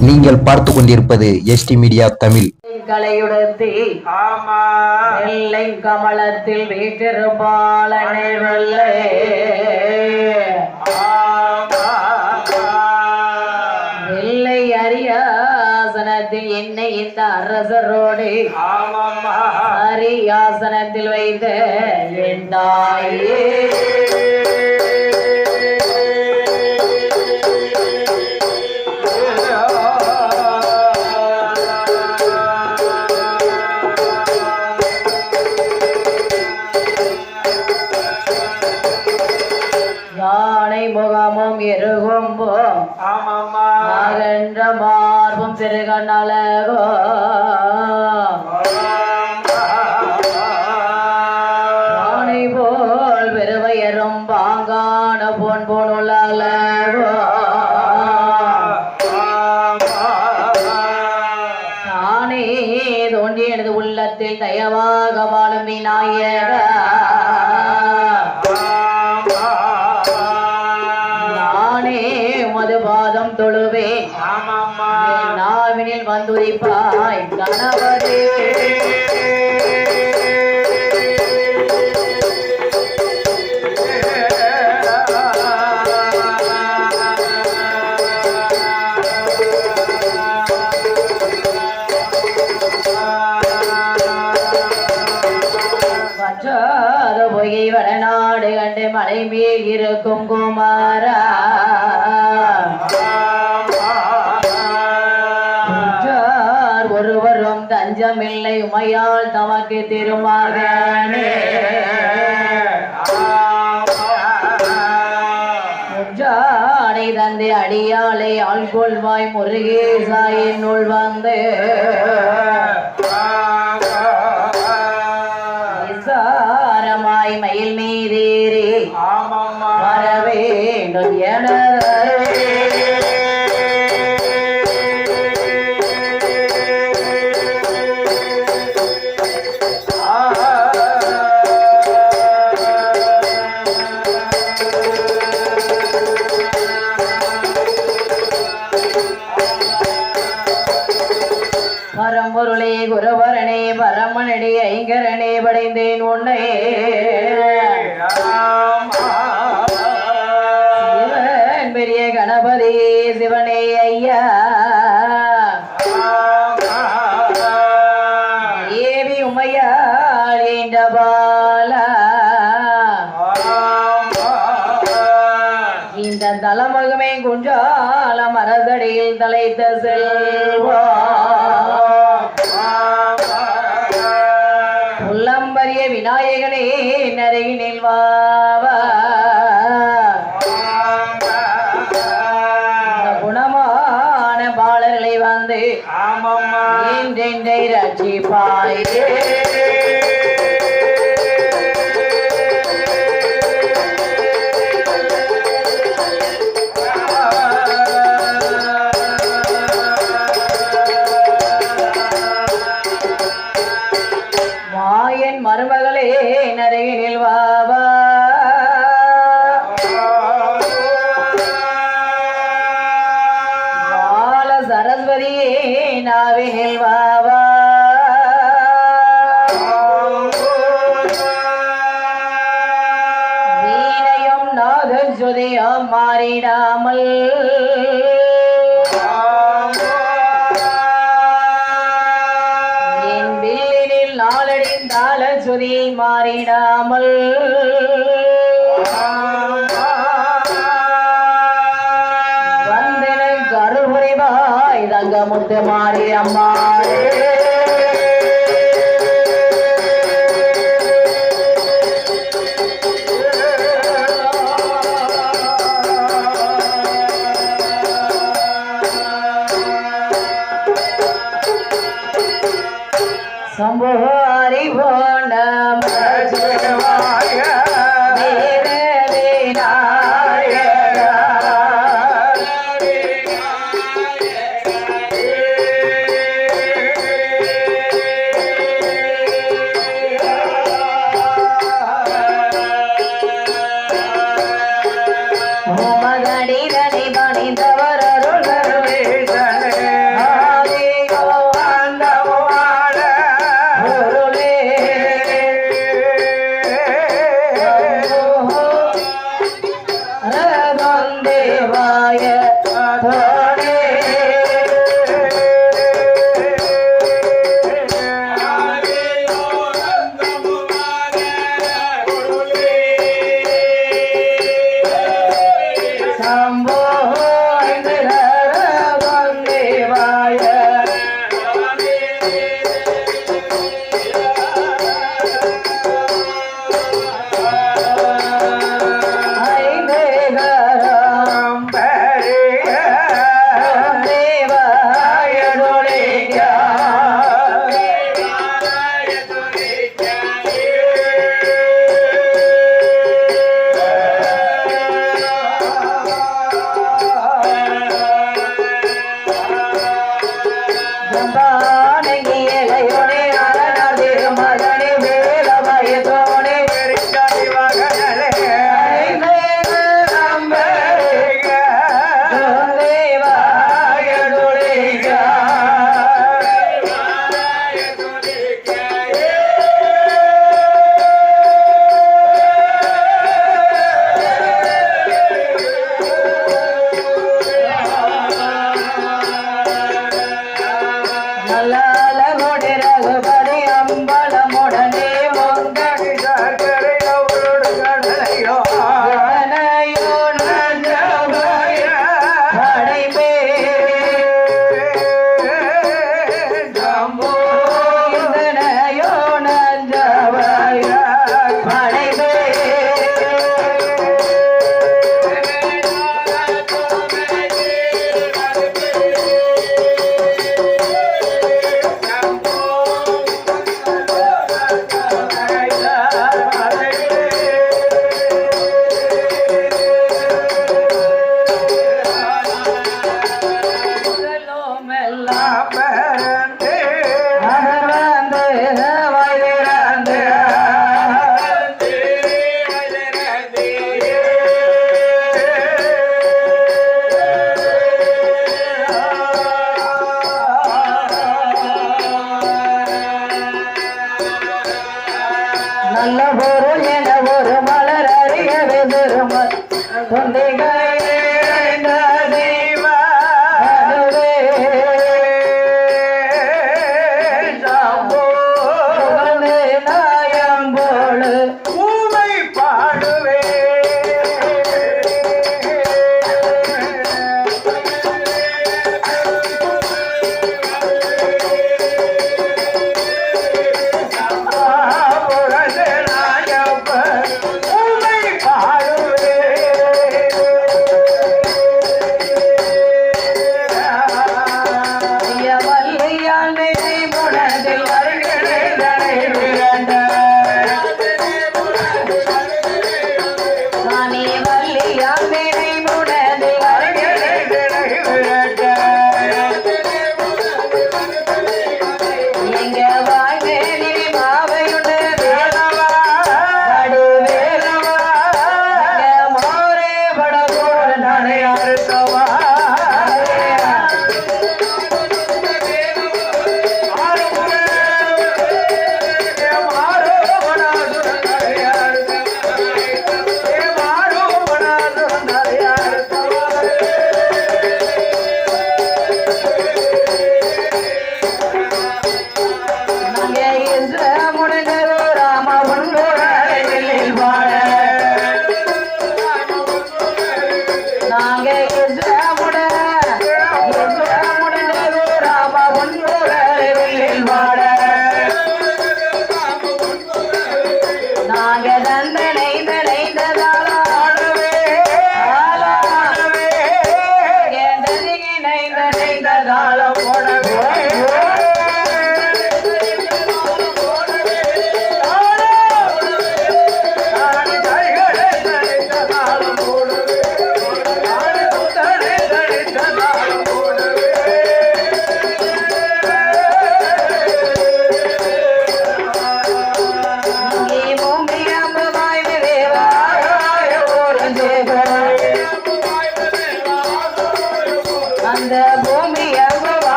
நீங்கள் பார்த்து கொண்டிருப்பது எஸ்டி மீடியா தமிழ். கலையுடத்தி வெள்ளை கமலத்தில் வீட்டிருப்பாளனை வெள்ளை வெள்ளை அரியாசனத்தில் என்னை இந்த அரசரோடு அரியாசனத்தில் வைத்த என் தாயே முகமும் எருகும்போ அகன்ற மார்பும் திருகண்ணழகோ ராணி போல் பெருவையரும் பாங்கான பொன் பொனுள்ளழகோ நானே தோன்றி எனது உள்ளத்தில் தயவாக வாழும் விநாயக பாதம் தொழுவே நாவினில் வந்துரைப்பாய் கணவரே பொய்யை வடநாடு கண்டு மலை மேல் இருக்கும் குமாரா ஒருவரும் தஞ்சமில்லை உமையால் தமக்கு திருமகனே முற்றானை தந்தை அடியாளை ஆள்கொள்வாய் முருகேசா என்னுள் வந்து விசாரமாய் மயில் மீதேறி வர வேண்டும் என பரம்பொருளே குருவரனே பரமனடி ஐங்கரனே படைந்தேன் உன்னை சிவன் பெரிய கணபதி சிவனே ஐயா ஏவி உமையாள் என்ற பாலா இந்த தலமகமே குஞ்சாலம் அரசடியில் தலைத்த செல்வா உள்ளம்பரிய விநாயகனே நரையினில் வாவா குணமான பாலர்களை வந்து என்றென்றை ரட்சிப்பாயே மருமகளே நரையினில் வாவா பால சரஸ்வதியே நாவினில் வாவா வீணையும் நாதன் சுதியும் மாறிடாமல் நாளடிந்தால சுதியை மாறிடாமல் வந்தனுக்கு அருள் புரிவாய் தங்கமுத்து மாறி அம்மாளே சம்புவாரி போன மகடிதனை பணிந்தவர் அருள் தேவாய தோடே நல்ல பொருள் என ஒரு மலர் அறியவே பெருமல்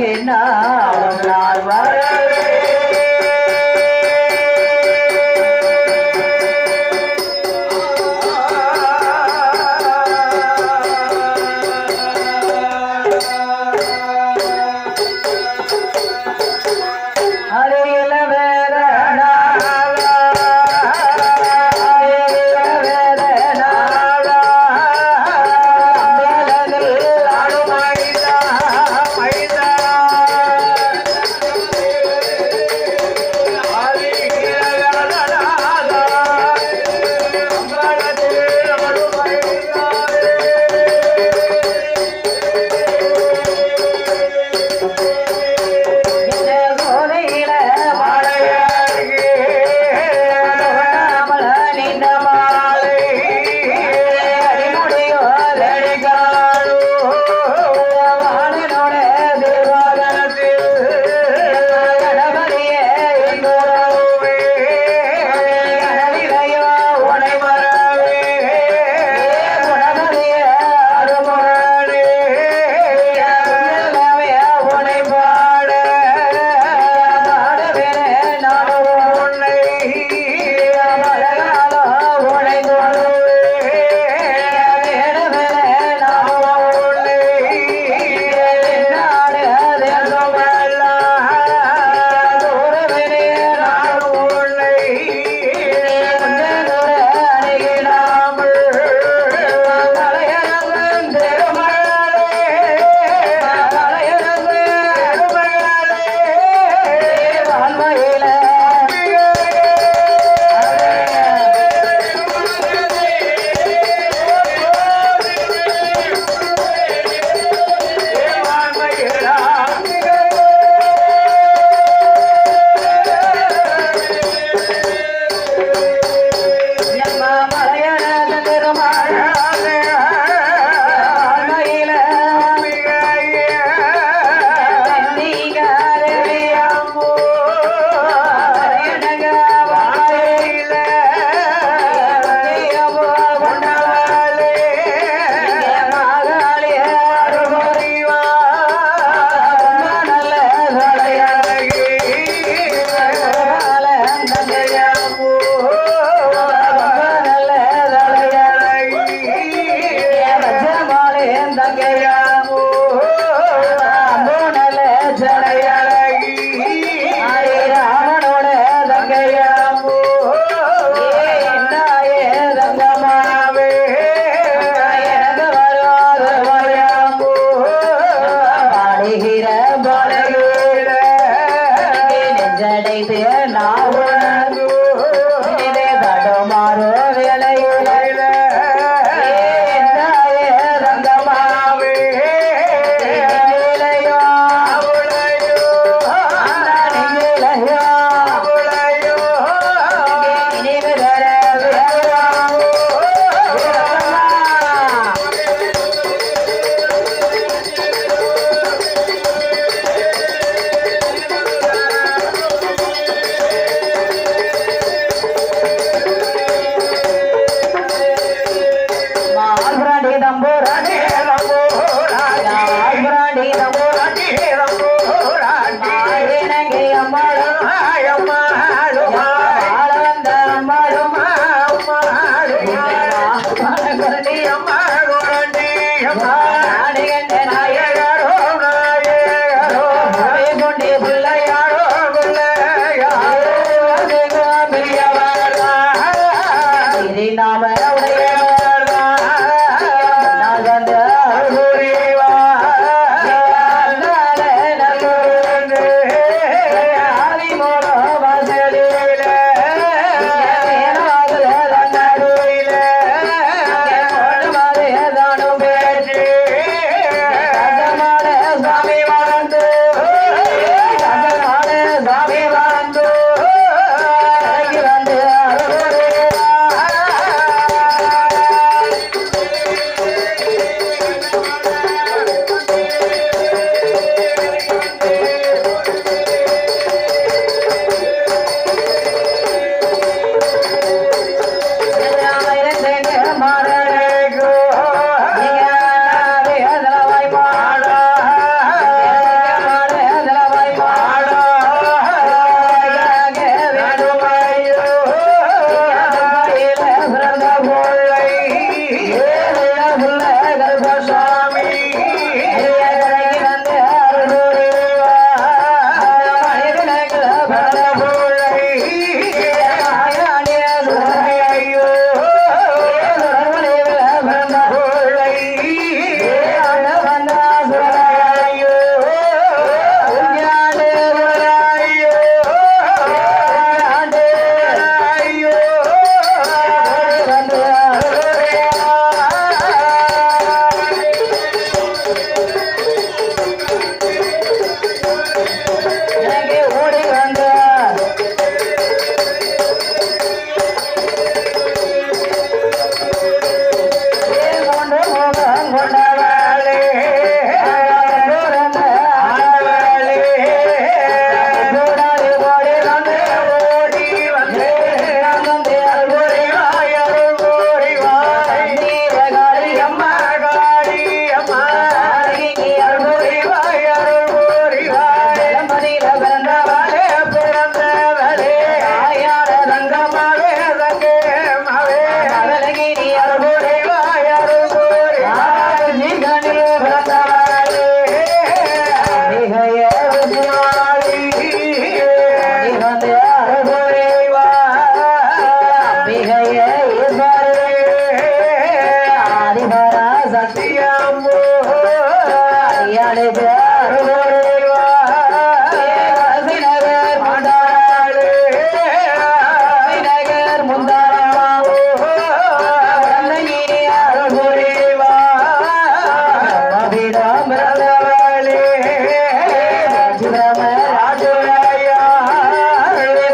என்னாலும் நான் வரவே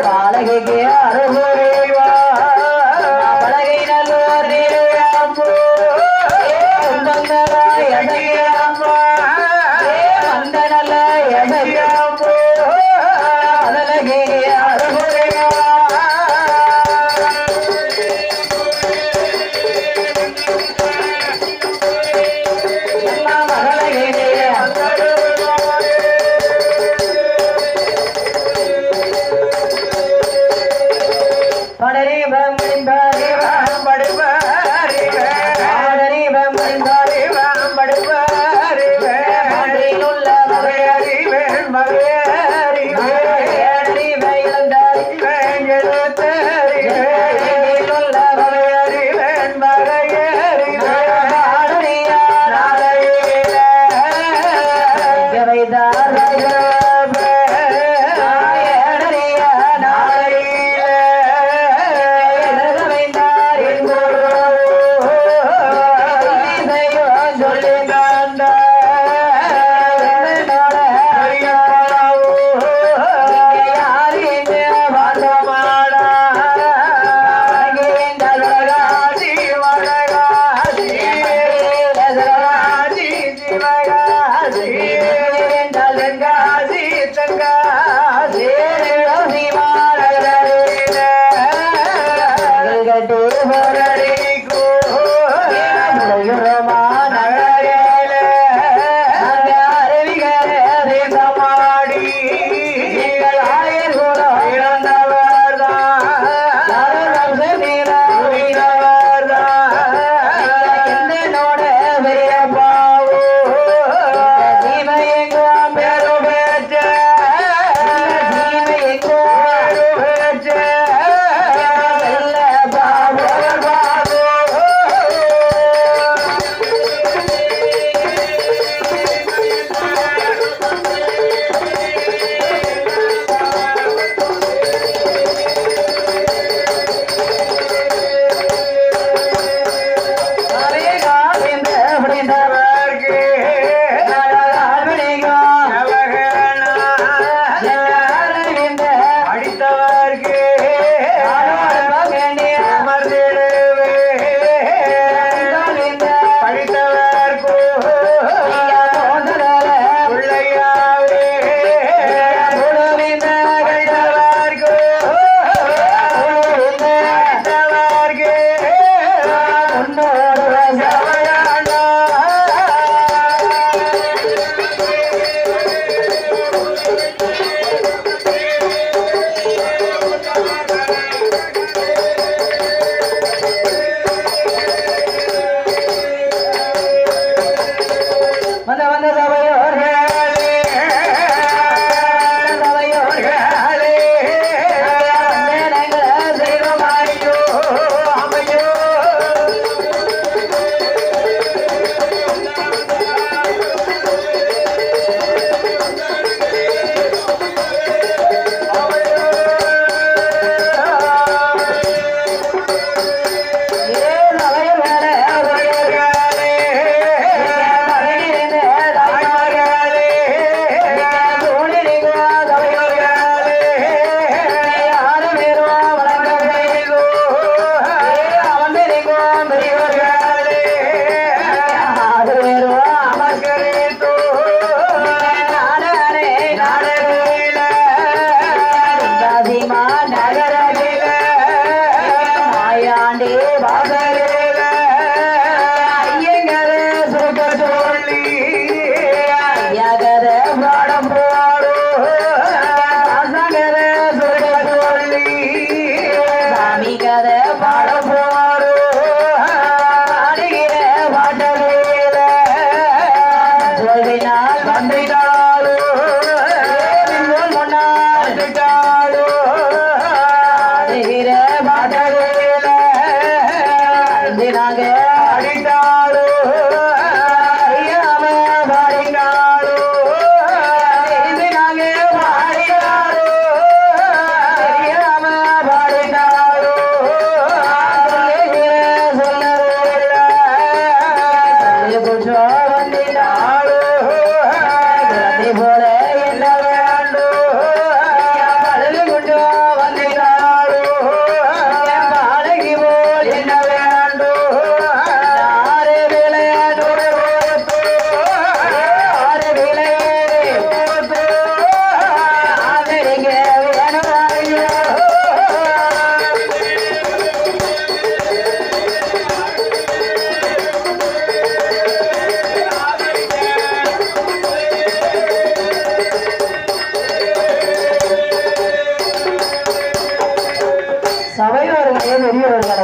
பாலகைக்கு அருகுரைவா பலகை நல்லோர் வந்த நல்ல எடையாம்போ அழகே அருகுரைவா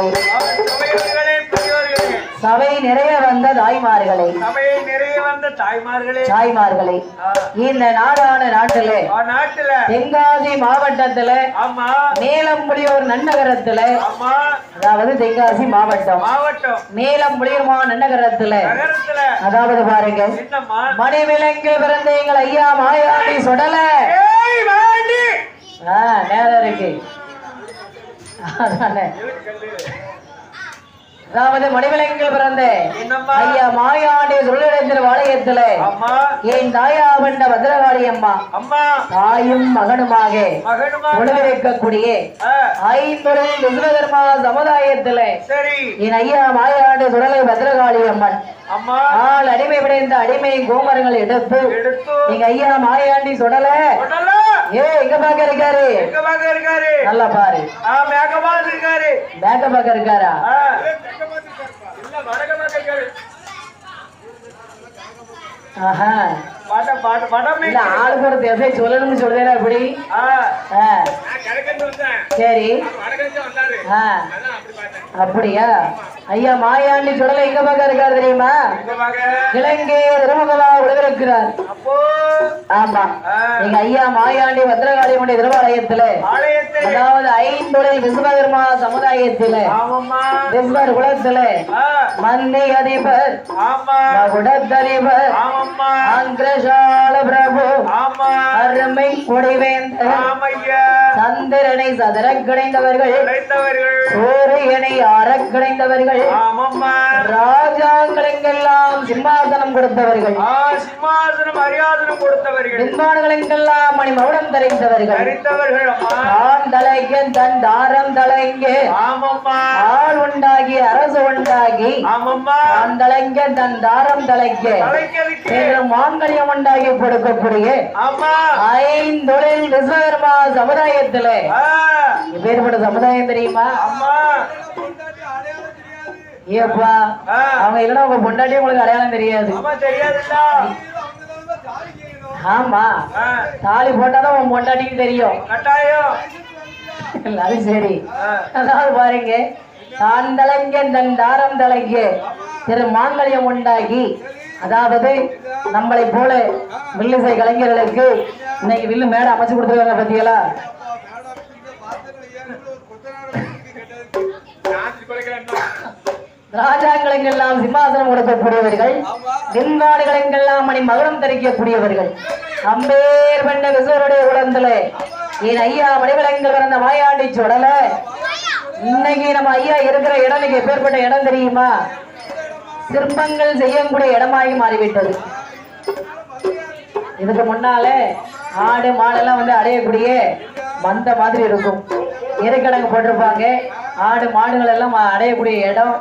பெரியவர்களே, சபையோர்களே, பெரியோர்களே, சபை நிறைய வந்த தாய்மார்களே, சபையை நிறைய வந்த தாய்மார்களே, தாய்மார்களே, இந்த நாடான நாட்டிலே நாட்டுல தென்காசி மாவட்டத்துல ஆமா மேலம்புலியூர் நன்னகரத்துல, ஆமா அதாவது தென்காசி மாவட்டம் மாவட்டம் மேலம்புலியூர் நன்னகரத்துல, நகரத்துல அதாவது பாருங்க என்னம்மா மணிவிலங்கு பிறந்த எங்கள் ஐயா மாயாண்டி சுடல. ஏய் வாண்டி நேரம் இருக்கு. அதானே. அதாவது மணிவிலங்கில் பிறந்த என்னம்மா ஐயா மாயாண்டி சுடலிடத்தில் வாளையத்துல அம்மா என் தாயா வந்த பத்ரகாளி அம்மா அம்மா தாயும் மகனுமாக மகனுமா உணவிருக்கக்கூடிய ஐம்பொருள் விஸ்வகர்மா சமுதாயத்துல சரி என் ஐயா மாயாண்டி சுடலை பத்ரகாளி அம்மன் அம்மா ஆள் அடிமை விடைந்த அடிமை கோமரங்கள் எடுத்து எடுத்து எங்க ஐயா மாயாண்டி சுடல உடல எங்க பாக்க இருக்காரு, எங்க பாக்க இருக்காரு, நல்லா பாரு, மேகமா இருக்காரு, பேக்க பாக்க இருக்காரா, இல்ல வடக பாக்க இருக்காரு, ஆஹா வட வட வடமே இல்ல ஆளுக்கு ஒரு திசை சொல்லணும்னு சொல்றேன் அப்படி. சரி அப்படியா ஐயா மாயாண்டி சுடலை எங்க பக்கம் இருக்காரு தெரியுமா, இலங்கை திருமகலா உலகிருக்கிறார். அப்போ ஆமா எங்க ஐயா மாயாண்டி பத்ரகாளியம்மனுடைய திருவாலயத்துல, அதாவது ஐந்தொழில் விஸ்வகர்மா சமுதாயத்துல விஸ்வர் குலத்துல மந்தி அதிபர் குடத்தறிவர் அங்கிரசால பிரபு அருமை குடிவேந்தர் சந்திரனை சதற கிடைந்தவர்கள் சூரியனை அறக் கிடைந்தவர்கள் ராஜாக்களுக்கெல்லாம் சிம்மாசனம் கொடுத்தவர்கள் சிம்மாசனம் அரியாசனம் கொடுத்தவர்கள் விண்மான்களுக்கெல்லாம் மணி மௌனம் தரைந்தவர்கள் தான் தலைங்க தன் தாரம் தலைங்க ஆள் உண்டாகி அரசு உண்டாகி தான் தலைங்க தன் தாரம் தலைக்க மாங்கல்யம் உண்டாகி கொடுக்கக்கூடிய ஐந்தொழில் விஸ்வகர்மா சமுதாயத்துல பேர்பட்ட சமுதாயம் தெரியுமா, ஏப்பா அவங்க இல்லைன்னா உங்க பொண்டாட்டி உங்களுக்கு அடையாளம் தெரியாது. ஆமா தாலி போட்டாதான் உன் பொண்டாட்டிக்கு தெரியும். அது சரி. அதாவது பாருங்க தான் தலைங்க தன் தாரம் தலைங்க திரு மாங்கல்யம் உண்டாகி, அதாவது நம்மளை போல வில்லிசை கலைஞர்களுக்கு இன்னைக்கு வில்லு மேடை அமைச்சு கொடுத்துருக்காங்க பத்தியலா. ராஜாக்களுக்கெல்லாம் சிம்மாசனம் கொடுக்கக்கூடியவர்கள், விண்வாடுகளுக்கெல்லாம் மணி மகுடம் தரிக்கக்கூடியவர்கள், அம்பேர் பண்ண விசுவருடைய குலத்துல என் ஐயா மணிவிலங்கில் பிறந்த மாயாண்டி சுடல. இன்னைக்கு நம்ம ஐயா இருக்கிற இடம் எப்பேற்பட்ட இடம் தெரியுமா, சிற்பங்கள் செய்யக்கூடிய இடமாகி மாறிவிட்டது. இதுக்கு முன்னாலே ஆடு மாடெல்லாம் வந்து அடையக்கூடிய மந்த மாதிரி இருக்கும், எருக்கடங்கு போட்டிருப்பாங்க, ஆடு மாடுகள் எல்லாம் அடையக்கூடிய இடம்.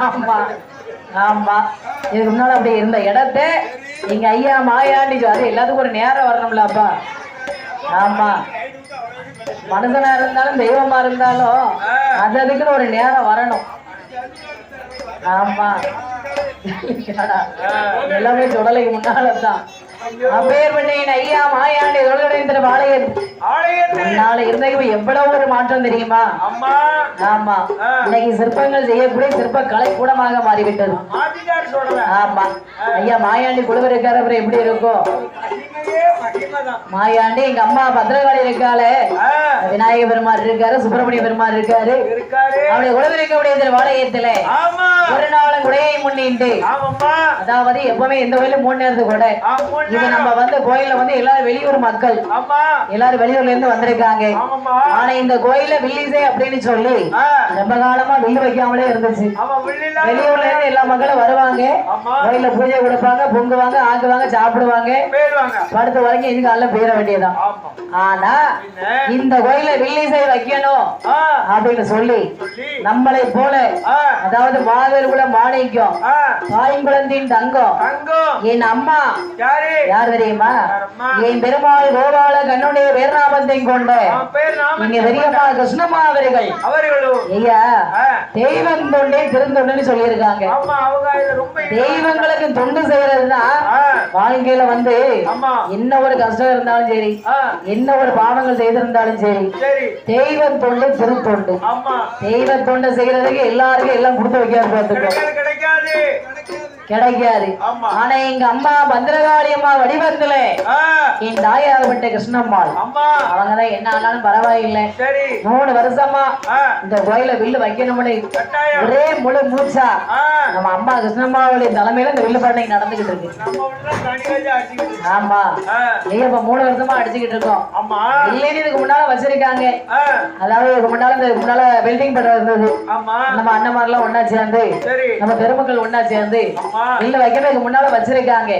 ஆமா ஆமா இதுக்கு முன்னால அப்படி இருந்த இடத்த எங்க ஐயா மாயாண்டி அது எல்லாத்துக்கும் ஒரு நேரம் வரணும்லப்பா. ஆமா மனுஷனா இருந்தாலும் தெய்வமா இருந்தாலும் அது அதுக்குன்னு ஒரு நேரம் வரணும். ஆமா எல்லாமே சுடலைக்கு முன்னாலதான் அப்பேற்பட்ட ஐயா மாயாண்டி தொழிலுடைய ஆலயத்தினால இருந்தவங்க எவ்வளவு ஒரு மாற்றம் தெரியுமா. ஆமா இன்னைக்கு சிற்பங்கள் செய்யக்கூடிய சிற்ப கலை கூடமாக மாறிவிட்டது. ஆமா ஐயா மாயாண்டி குழுவர் இருக்காரு, அப்புறம் எப்படி இருக்கும் மாயாண்டி. எங்க அம்மா பத்ரகாளி இருக்காளே, விநாயக பெருமாள் இருக்காரு, சுப்பிரமணிய பெருமாள் இருக்காரு, அவருடைய குழுவர் இருக்கக்கூடிய வாலயத்துல ஒரு நாளும் குடையை முன்னிட்டு, அதாவது எப்பவுமே எந்த கோயிலும் மூணு நேரத்து கூட இது நம்ம வந்து கோயில வந்து எல்லாரும் வெளியூர் மக்கள் எல்லாரும் வெளியூர்ல இருந்து வந்திருக்காங்க. ஆனா இந்த கோயில வில்லிசை அப்படின்னு சொல்லி ரொம்ப காலமா வில்லு வைக்காமலே இருந்துச்சு. வெளியூர்ல இருந்து எல்லா மக்களும் வருவாங்க, கோயில பூஜை கொடுப்பாங்க, பொங்குவாங்க, ஆக்குவாங்க, சாப்பிடுவாங்க, படுத்த வரைக்கும் இதுக்கு அல்ல போயிட வேண்டியதான். ஆனா இந்த கோயில வில்லிசை வைக்கணும் அப்படின்னு சொல்லி நம்மளை போல, அதாவது மாதர் கூட மாணிக்கம் தாய்குழந்தின் தங்கம் என் அம்மா யார் தெரியுமா, என் பெருமாள் கோபால கண்ணோட கிருஷ்ணனுடைய பேர்நாமத்தை கொண்ட இங்க பெரியம்மா கிருஷ்ணம்மா அவர்கள் ஐயா தெய்வம் தொண்டே திருந்தொண்டுன்னு சொல்லியிருக்காங்க. தெய்வங்களுக்கு தொண்டு செய்யறதுன்னா வாழ்க்கையில வந்து என்ன ஒரு கஷ்டம் இருந்தாலும் சரி, என்ன ஒரு பாவங்கள் செய்திருந்தாலும் சரி, தெய்வம் தொண்டு திருத்தொண்டு. தெய்வ தொண்டு செய்யறதுக்கு எல்லாருக்கும் எல்லாம் கொடுத்து வைக்காது, கிடைக்காது. ஆனா எங்க அம்மா பத்திரகாளி அம்மா வடிவத்துல என் தாயாகப்பட்ட கிருஷ்ணம்மாள் அவங்கதான் என்ன ஆனாலும் பரவாயில்லை 3 வருஷமா இந்த கோயில வில்லு வைக்கணும்னு ஒரே முழு மூச்சா நம்ம அம்மா கிருஷ்ணம்மாவுடைய தலைமையில இந்த வில்லு பண்ணை நடந்துகிட்டு இருக்கு. ஆமா இல்லையா, இப்ப 3 வருஷமா அடிச்சுக்கிட்டு இருக்கோம். இல்லைன்னு இதுக்கு முன்னால வச்சிருக்காங்க. அதாவது இதுக்கு முன்னால பில்டிங் பண்றது இருந்தது. நம்ம அண்ணன்மார் எல்லாம் ஒன்னா சேர்ந்து, நம்ம பெருமக்கள் ஒன்னா சேர்ந்து இல்ல வைக்கிறதுக்கு முன்னால வச்சிருக்காங்க.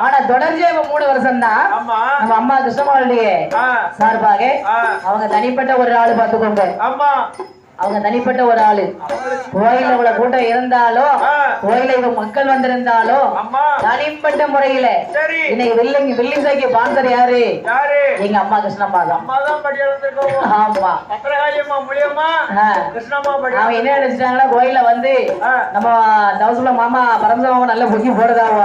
ஆனா தொடர்ச்சியா 3 வருஷம் தான் நம்ம அம்மா கிருஷ்ணமாவுடைய சார்பாக அவங்க தனிப்பட்ட ஒரு ஆளு பாத்துக்கோங்க. அவங்க தனிப்பட்ட ஒரு ஆளு கோயில இவ்வளவு கூட்டம் இருந்தாலும், கோயில இவங்க மக்கள் வந்திருந்தாலும் தனிப்பட்ட முறையில இன்னைக்கு வில்லிங் சைக்கு பான்சர் யாரு? எங்க அம்மா கிருஷ்ணம்மா தான். ஆமா அவன் என்ன நினைச்சிட்டாங்கன்னா கோயில வந்து நம்ம தவசுல மாமா பரமசமாவும் நல்ல புக்கி போடுதாவோ,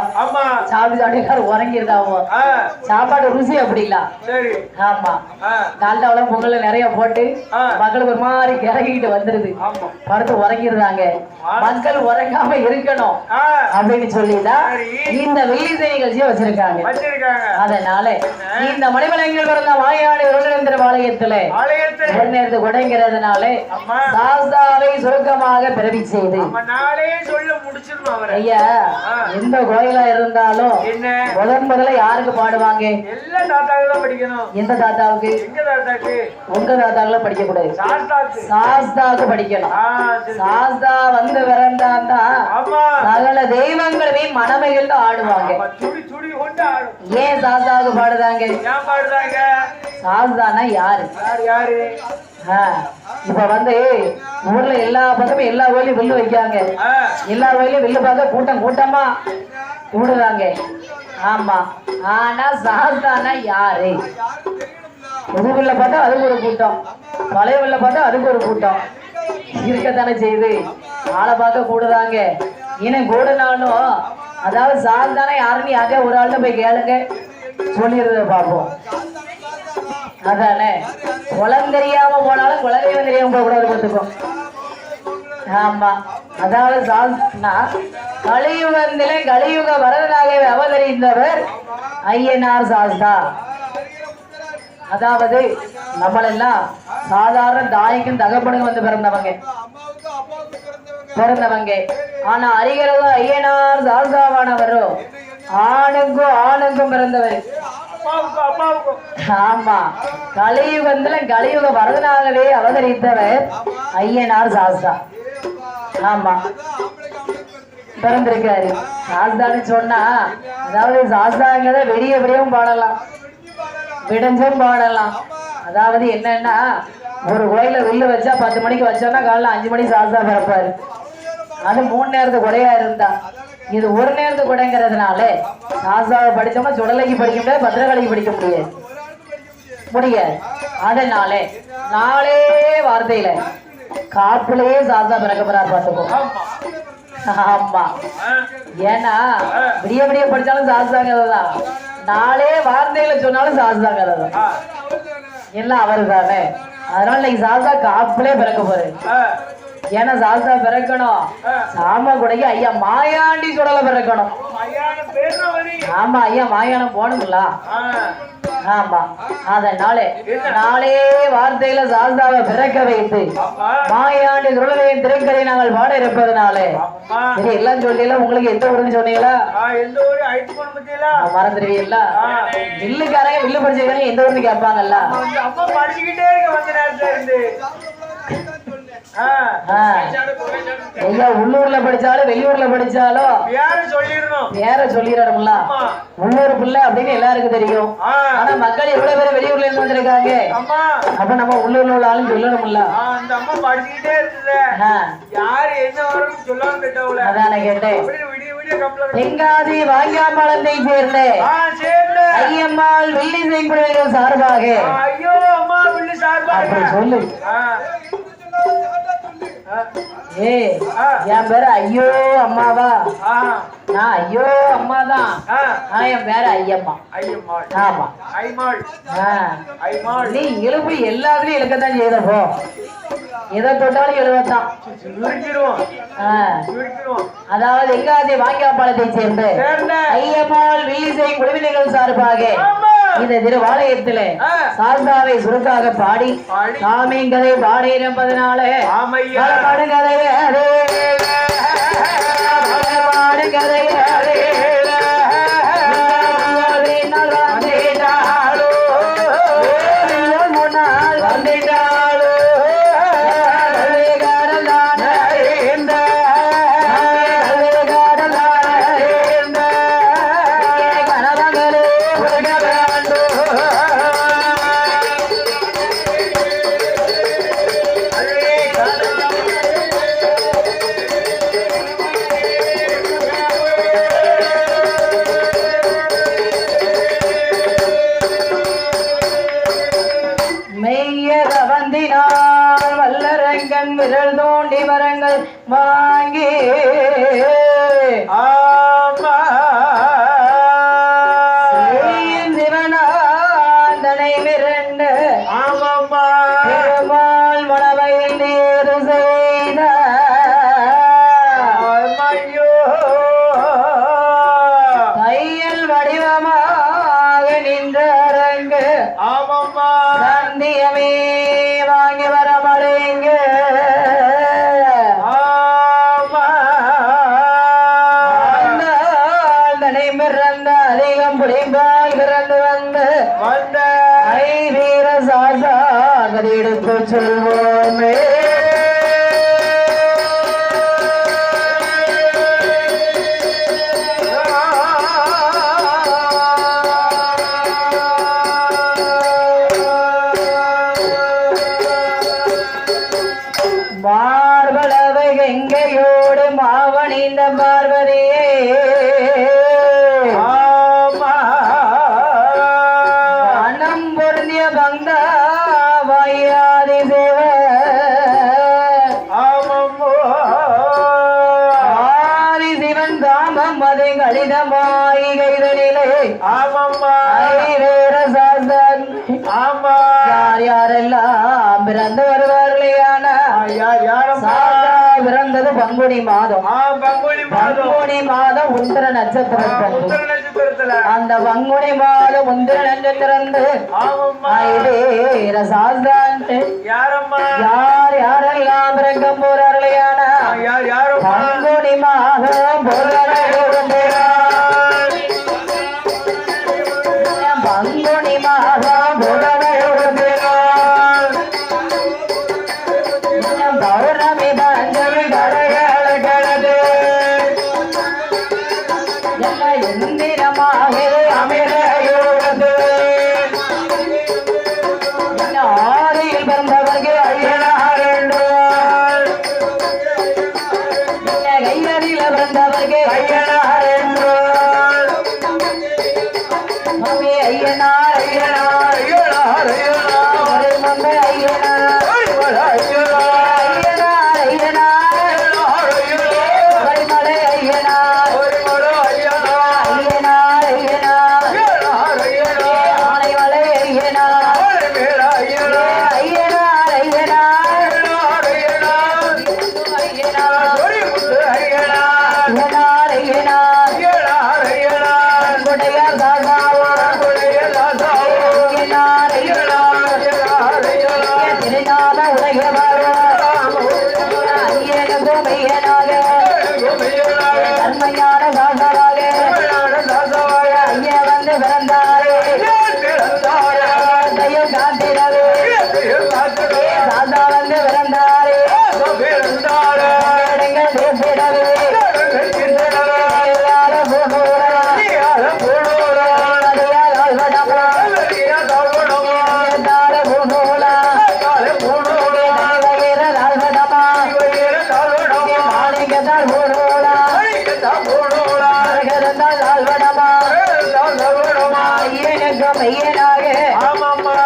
சாப்பிட்டு உறங்கிருந்தாவோ, சாப்பாடு ருசி அப்படிலாம். ஆமா நாள்தாவளம் பொங்கல் நிறைய போட்டு மக்களுக்கு ஒரு மாதிரி கிறங்கிட்டு வந்துருது, படுத்து உறங்கிடுறாங்க. மக்கள் உறங்காம இருக்கணும் அப்படின்னு சொல்லிதான் இந்த வெள்ளிசை நிகழ்ச்சியை வச்சிருக்காங்க. அதனால இந்த மணிமலைகள் பிறந்த வாயாடி உருளந்திர வாளையத்துல ஒரு நேரத்து கொடைங்கிறதுனால சாஸ்தாவை சுருக்கமாக பிறவி செய்து ஐயா எந்த கோயிலா இருந்தாலும் முதல்ல யாருக்கு பாடுவாங்க? எந்த தாத்தாவுக்கு? உங்க தாத்தாவுல படிக்க கூடாது, சாஸ்தாவுக்கு படிக்கணும். சாஸ்தா வந்து விரண்டாந்தா சகல தெய்வங்களுமே மனமைகள் ஆடுவாங்க. ஏன் சாஸ்தாவுக்கு பாடுதாங்க? சாஸ்தானா யாரு? இப்ப வந்து ஊர்ல எல்லா பக்கமும் எல்லா கோயிலையும் வில்லு வைக்காங்க. எல்லா கோயிலையும் வில்லு பார்க்க கூட்டம் கூட்டமா கூடுறாங்க. ஆமா, ஆனா சாஸ்தானா யாரு? புதுவில்ல பார்த்தா அதுக்கு ஒரு கூட்டம், பழைய வில்ல பார்த்தா அதுக்கு ஒரு கூட்டம் இருக்கத்தானே செய்யுது. ஆளை பார்க்க கூடுறாங்க. இன்னும் கூடுனாலும் அதாவது சாஸ்தானா யாருன்னு யாரையா ஒரு ஆள்கிட்ட போய் கேளுங்க, சொல்லிடுறத பார்ப்போம். அதானே குளம் தெரியாம போனாலும் குலதெய்வம் தெரியாம போக கூடாது பார்த்துக்கோ. ஆமா அதாவது சாஸ்திரா கலியுகத்திலே கலியுக வரதனாக அவதரித்தவர் ஐயனார் சாஸ்தா. அதாவது நம்மளெல்லாம் சாதாரண தாய்க்கும் தகப்பனுக்கும் வந்து பிறந்தவங்க. ஆனா அறிகிறது ஐயனார் சாஸ்தாவானவரோ ஆணுக்கும் ஆணுக்கும் பிறந்தவர். ஆமா கலியுகத்துல கலியுக வரதனாகவே அவதரித்தவர் ஐயனார் சாஸ்தா. ஆமா பிறந்திருக்காரு. சாஸ்தான்னு சொன்னா அதாவது சாஸ்தாங்கிறத வெடிய விடியவும் பாடலாம், விடஞ்சும் பாடலாம். அதாவது என்னன்னா ஒரு கோயில வில்லு வச்சா 10 மணிக்கு வச்சோம்னா காலைல 5 மணிக்கு சாஸ்தா பிறப்பாரு. அது 3 நேரத்து கொடையா இருந்தா, இது ஒரு நேரத்து கொடைங்கிறதுனால சாஸ்தாவை படிச்சோம்னா சுடலைக்கு படிக்க முடியாது, பத்திரகாளிக்கு படிக்க முடியாது. அதனால 4 வார்த்தையில காப்புலயே சாஸ்தா பிறக்க போறாரு பார்த்துக்கோ. ஆமா ஏன்னா விடிய விடிய படிச்சாலும் சாஸ்தாங்கிறதான், 4 வார்த்தையில சொன்னாலும் சாஸ்தாங்கிறதான் எல்லாம் அவரு தானே. அதனால இன்னைக்கு சாஸ்தா காப்புலயே பிறக்க போறாரு. ஏன்னா சாஸ்தா பிறக்கணும், சாம குடைக்கு ஐயா மாயாண்டி சுடல பிறக்கணும். ஆமா ஐயா மாயானம் போகணுங்களா? ஆமா அதனால 4 வார்த்தையில சாஸ்தாவை பிறக்க வைத்து மாயாண்டி சுடலையின் திரைக்கதை நாங்கள் பாட இருப்பதனால எல்லாம் சொல்லல. உங்களுக்கு எந்த ஊருன்னு சொன்னீங்களா? மறந்துடுவீங்களா? வில்லுக்காரங்க வில்லு படிச்சிருக்காங்க எந்த ஊருன்னு கேட்பாங்கல்ல. ஐயா உள்ளூர்ல படிச்சாலும் வெளியூர்ல படிச்சாலும் வேற சொல்லிடணும்ல. உள்ளூர் பிள்ளை அப்படின்னு எல்லாருக்கும் தெரியும். ஆனா மக்கள் எவ்வளவு பேர் வெளியூர்ல இருந்து வந்திருக்காங்க. அப்ப நம்ம உள்ளூர்ல உள்ள ஆளும் சொல்லணும்ல. அந்த அம்மா படிச்சுக்கிட்டே இருந்தது. யாரு என்ன வரும்னு சொல்லாம கேட்டவள. அதானே கேட்டேன். தென்காசி வாங்கியாம்பாளத்தை சேர்ந்த ஐயம்மாள் வெள்ளிசை குழுவினர் சார்பாக ஐயோ அம்மா வில்லி சார்பாக அப்படி சொல்லு. என் பேரு ஐயோ அம்மாவா? நான் ஐயோ அம்மாதான். என் பேரு ஐயம்மா. ஆமா. நீ இழுப்பு எல்லாத்துலயும் இழுக்கத்தான் செய்தப்போ எதை தொட்டாலும் எழுவத்தான். அதாவது தென்காசி வாங்கியாம்பாளத்தை சேர்ந்த ஐயம்மாள் வெள்ளிசை குழுவினர்கள் சார்பாக இந்த திருவாலயத்துல சாஸ்தாவை சுருக்காக பாடி சாமியங்கதை பாடி இருப்பதனால பாடுகதையே விரல் தோண்டி வரங்கள் வாங்கி சிவனாந்தனை விரண்டு பெருமாள் மனவையில் நேரு செய்த கையில் வடிவமாக நின்ற அரங்கு சந்தியமே வாங்கி வரமடைங்க அதிகம் புலிம்பால் பிறந்து வந்த ஐவீர சாசா கதிடுத்து சொல்வோமே. மார்பளவை கங்கையோடு மாவணிந்த பார்வதியே கடிதமாய் கைதலிலே யார் யாரெல்லாம் பிறந்து வருவார்களேயான பிறந்தது பங்குனி மாதம். பங்குனி மாதம் உத்திர நட்சத்திரத்தில் அந்த பங்குனி மாதம் உத்திர நட்சத்திரந்து யார் யாரெல்லாம் பிறக்கம் போறார்களேயான பங்குனி மாதம் பங்குனி மாதம் பௌர்ணமி பஞ்சமி கடைகளது எந்திரமாக அமிரையோடு ஆதியில் பிறந்தவர்கள் ஐயனார் என்றார். கையடியில் பிறந்தவர்கள் ஐயனார் என்றார். ஐயனார் ஐயனார் ஐயனார்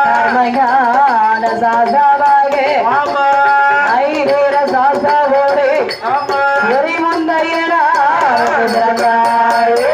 கர்மஞான சாஸ்தாவாக ஐதீர சாஸ்தாவோடு எரிமுந்தையனார் பிறந்தாரே.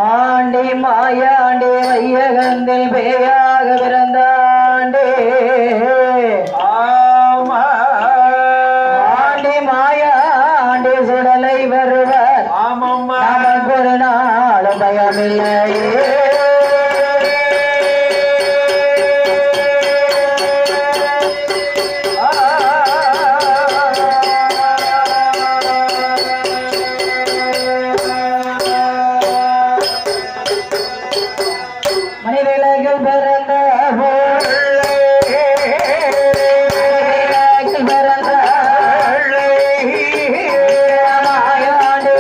ஆண்டி மாயாண்டி வையகந்தில் பேயாக பிறந்தாண்டே. ஆண்டி மாயாண்டி சுடலை வருவர் நமக்கு ஒரு நாள் பயமில்லையே. மணிவிலகில் பிறந்த பிறந்த மாயாண்டி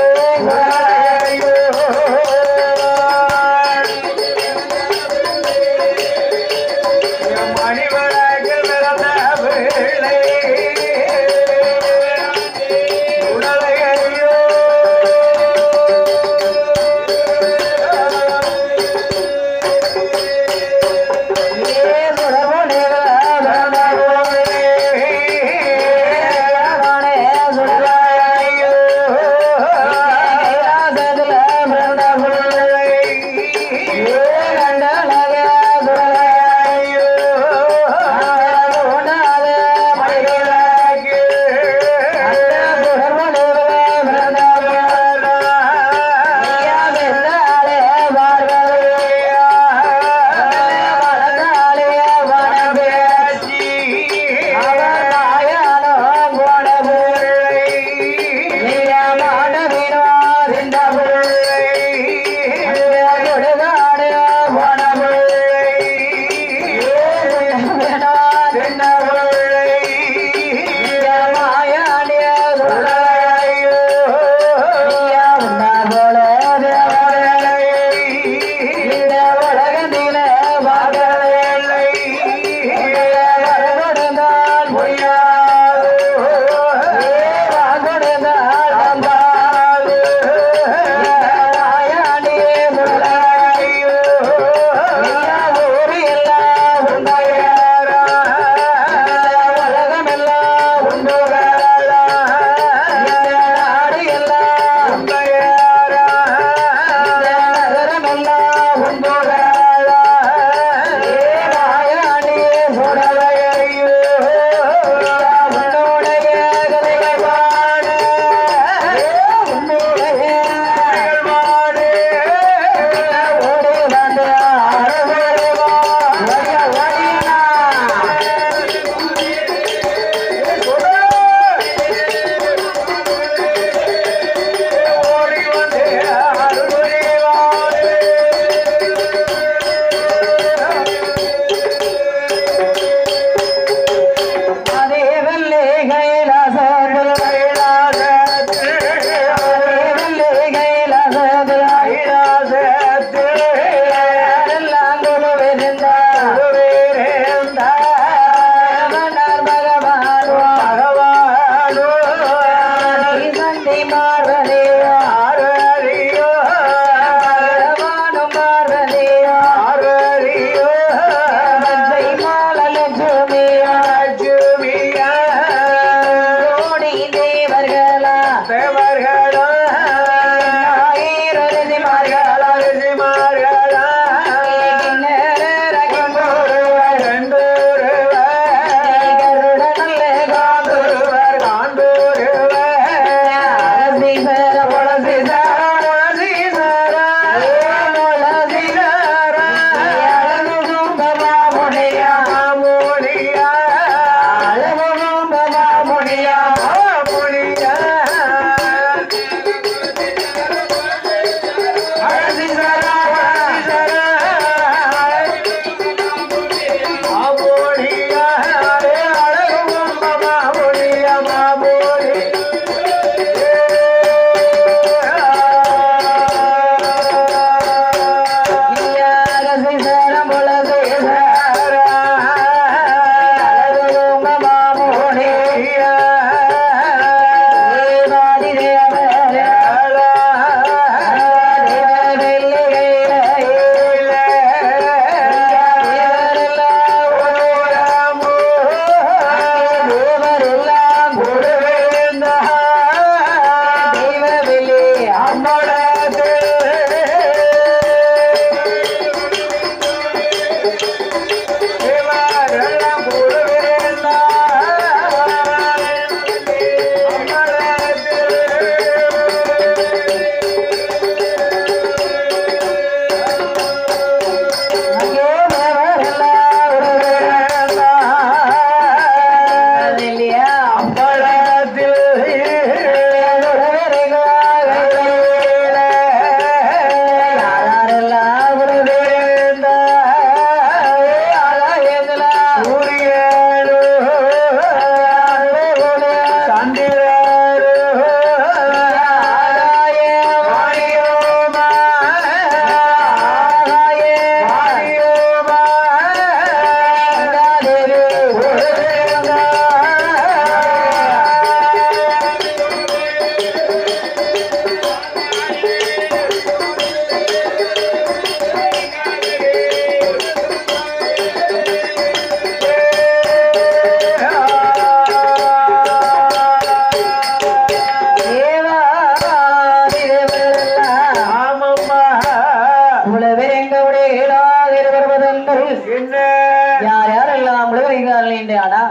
யார் யாரெல்லாம் உலகிறார்கள் என்று ஆனா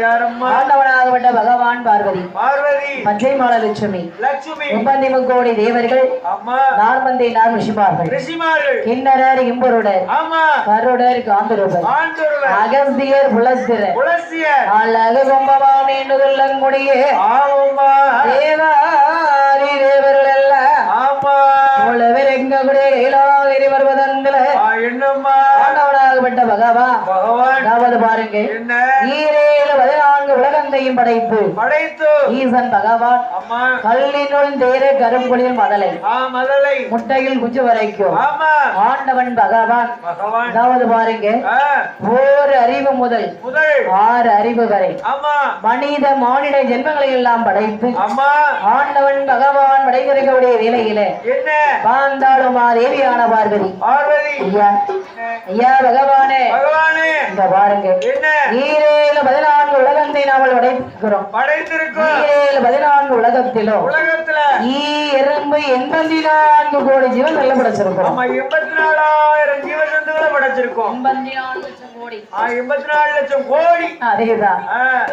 யாரம்மா ஆண்டவனாகப்பட்ட பகவான் பார்வதி பார்வதி பச்சை மால லட்சுமி லட்சுமி 30 கோடி தேவர்கள் அம்மா 44 ரிஷிமார்கள் ரிஷிமார்கள் கிண்ணரர் இம்பருடர் ஆமா கருடர் காந்தருவர் ஆண்டவர் அகஸ்தியர் புலஸ்திரர் புலசியர் அழகு கொம்பவா மீண்டுதல்லங்குடியே ஆமா தேவாதி தேவர்கள் எல்லாம் ஆமா உழவர் எங்க கூட கைலாகிரி வருவதந்தில என்னம்மா ஆண்டவனாகப்பட்ட பகவான் பகவான் அதாவது பாருங்க என்ன ஈரேழு 14 உலகந்தையும் படைப்பு படைத்து ஈசன் பகவான் அம்மா கல்லினுள் தேர கரும்புலில் மதலை மதலை முட்டையில் குஞ்சு வரைக்கும் ஆமா ஆண்டவன் பகவான் பகவான் அதாவது பாருங்க ஓர் அறிவு முதல் முதல் 6 அறிவு வரை ஆமா மனித மானிட ஜென்மங்களை எல்லாம் படைத்து அம்மா ஆண்டவன் பகவான் படைத்திருக்கக்கூடிய வேலையில என்ன பாந்தாளுமா தேவியான பார்வதி பார்வதி ஐயா ஐயா பகவானே பகவானே இங்க பாருங்க என்ன ஈரேழு 14 உலகத்தை நாமல் படைத்திருக்கிறோம் படைத்திருக்கோம் ஈரேழு 14 உலகத்திலும் உலகத்துல ஈ எறும்பு 84 கோடி ஜீவன் நல்ல படைச்சிருக்கிறோம் ஆமா 84,000 ஜீவஜந்துகளை படைச்சிருக்கோம் 84 லட்சம் கோடி 84 லட்சம் கோடி அதேதான்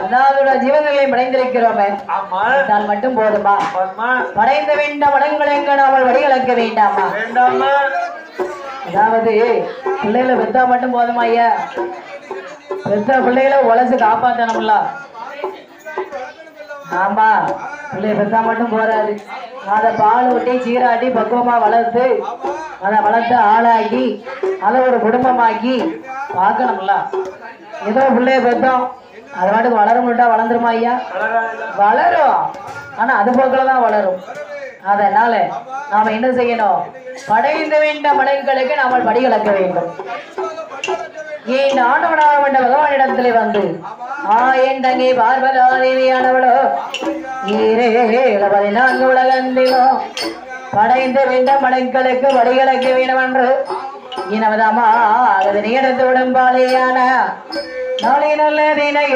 அதாவது ஜீவன்களை படைந்திருக்கிறோமே ஆமா நான் மட்டும் போதுமா ஆமா படைந்த வேண்டாம் மடங்கள் எங்க நாமல் வழிகளக்க வேண்டாமா வேண்டாமா அதாவது பிள்ளைகளை பெத்தா மட்டும் போதுமா ஐயா பெத்த பிள்ளைகளை உழைச்சு காப்பாத்தணும்ல ஆமா பிள்ளைய பெத்தா மட்டும் போறாது அதை பால் ஊட்டி சீராட்டி பக்குவமா வளர்த்து அதை வளர்த்து ஆளாக்கி அதை ஒரு குடும்பமாக்கி பார்க்கணும்ல ஏதோ பிள்ளைய பெத்தோம் அது பாட்டுக்கு வளரும்ட்டா வளர்ந்துருமா ஐயா வளரும் ஆனா அது போக்கில் தான் வளரும் அதனால நாம என்ன செய்யணும் படைந்த வேண்ட மடங்களுக்கு நாம படி கலக்க வேண்டும் ஏன் ஆண்டவனாக வேண்ட பகவானிடத்திலே வந்து என் தங்கை பார்வதாதேவியானவளோ ஈரே 14 உலகந்திலோ படைந்த வேண்ட மடங்களுக்கு படி கலக்க வேண்டும் என்று இனவதமா அது நீடத்து உடம்பாளையான நாளை நல்ல தினை